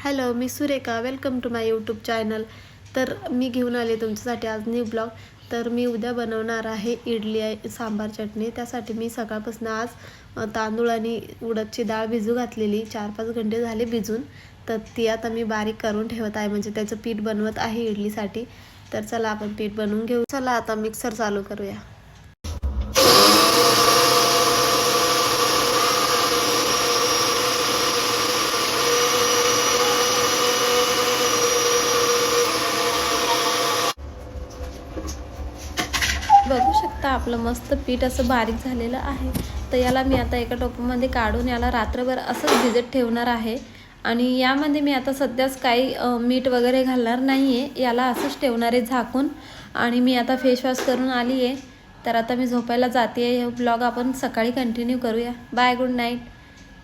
Hello, मी Surekha. Welcome to my YouTube channel. तर मी घेऊन आले तुमच्यासाठी आज न्यू ब्लॉग. तर मी उद्या बनवणार आहे इडली सांबार चटणी. त्यासाठी मी सकाळपासून आज तांदूळ आणि उडदची डाळ भिजू घातलेली. 4-5 घंटे झाले भिजून. तर ती आता मी बारीक करून ठेवत आहे, म्हणजे त्याचं पीठ बनवत आहे इडलीसाठी. तर चला आपण पीठ बनवून घेऊ. चला आता मिक्सर चालू करूया. बघू शकता आपलं मस्त पीठ असं बारीक झालेलं आहे. तर याला मी आता एका टोपामध्ये काढून याला रात्रभर असंच भिजत ठेवणार आहे. आणि यामध्ये मी आता सध्याच काही मीठ वगैरे घालणार नाही आहे. याला असंच ठेवणार आहे झाकून. आणि मी आता फेस वॉश करून आली आहे. तर आता मी झोपायला जाते आहे. हे ब्लॉग आपण सकाळी कंटिन्यू करूया. Bye, good night,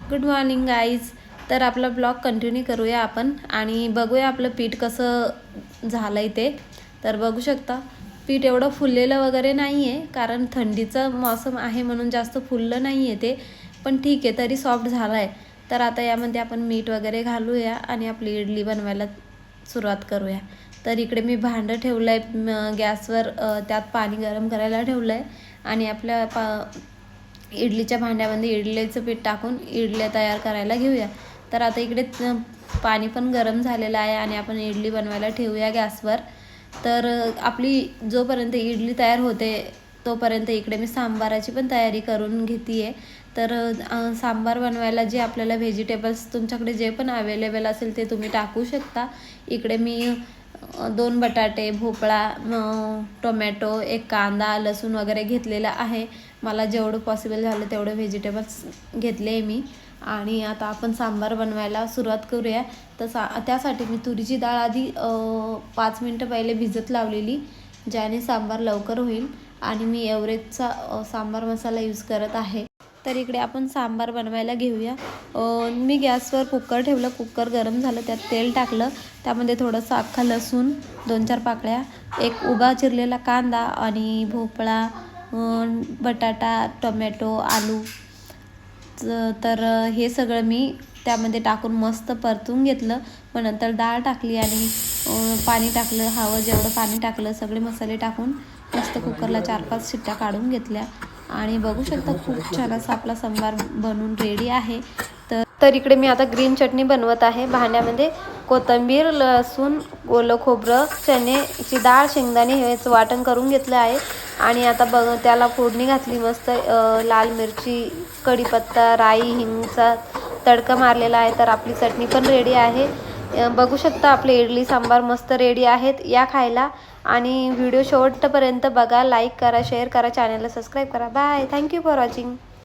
good morning guys. तर आपला ब्लॉग कंटिन्यू करूया आपण आणि बघूया आपलं पीठ कसं झालं आहे ते. तर बघू शकता पीठ एवढं फुललेलं वगैरे नाही आहे, कारण थंडीचं मौसम आहे म्हणून जास्त फुललं नाही आहे ते. पण ठीक आहे, तरी सॉफ्ट झालं आहे. तर आता यामध्ये आपण मीठ वगैरे घालूया आणि आपली इडली बनवायला सुरुवात करूया. तर इकडे मी भांडं ठेवलं आहे गॅसवर, त्यात पाणी गरम करायला ठेवलं आहे. आणि आपल्या इडलीच्या भांड्यामध्ये इडलीचं पीठ टाकून इडल्या तयार करायला घेऊया. तर आता इकडे पाणी पण गरम झालेलं आहे आणि आपण इडली बनवायला ठेवूया गॅसवर. तर आपली जोपर्यंत इडली तयार होते तोपर्यंत इकडे मी सांबाराची पण तयारी करून घेते आहे. तर सांबार बनवायला जे आपल्याला व्हेजिटेबल्स तुमच्याकडे जे पण अवेलेबल असेल ते तुम्ही टाकू शकता. इकडे मी 2 बटाटे, भोपळा, टोमॅटो, 1 कांदा, लसूण वगैरे घेतलेला आहे. मला जेवढं पॉसिबल झालं तेवढं व्हेजिटेबल्स घेतले मी. आणि आता आपण सांबार बनवायला सुरुवात करूया. तर त्यासाठी मी तुरीची डाळ आधी 5 मिनटं पहिले भिजत लावलेली, ज्याने सांबार लवकर होईल. आणि मी एव्हरेजचा सांबार मसाला यूज करत आहे. तर इकडे आपण सांबार बनवायला घेऊया. मी गॅसवर कुकर ठेवलं. कुकर गरम झालं, त्यात तेल टाकलं. त्यामध्ये थोडंसं अख्खा लसूण, 2-4 पाकळ्या, 1 उभा चिरलेला कांदा आणि भोपळा, बटाटा, टोमॅटो, आलू. तर हे सगळं मी त्यामध्ये टाकून मस्त परतून घेतलं. मग नंतर डाळ टाकली आणि पाणी टाकलं, हवं जेवढं पाणी टाकलं. सगळे मसाले टाकून मस्त कुकरला 4-5 शिट्ट्या काढून घेतल्या. आणि बघू शकता खूप छान असा आपला सांबार बनून रेडी आहे. तर इकडे मी आता ग्रीन चटणी बनवत आहे. भांड्यामध्ये कोथिंबीर, लसूण, ओलं खोबरं, चण्याची डाळ, शेंगदाणे हेच वाटण करून घेतलं आहे. आणि आता त्याला फोडणी घातली मस्त. लाल मिरची, कढीपत्ता, राई, हिंगचा तडका मारलेला आहे. तर आपली चटणी पण रेडी आहे. बघू शकता आपले इडली सांबार मस्त रेडी आहेत. या खायला. आणि व्हिडिओ शेवटपर्यंत बघा. लाईक करा, शेअर करा, चॅनलला सबस्क्राईब करा. Bye, thank you for watching.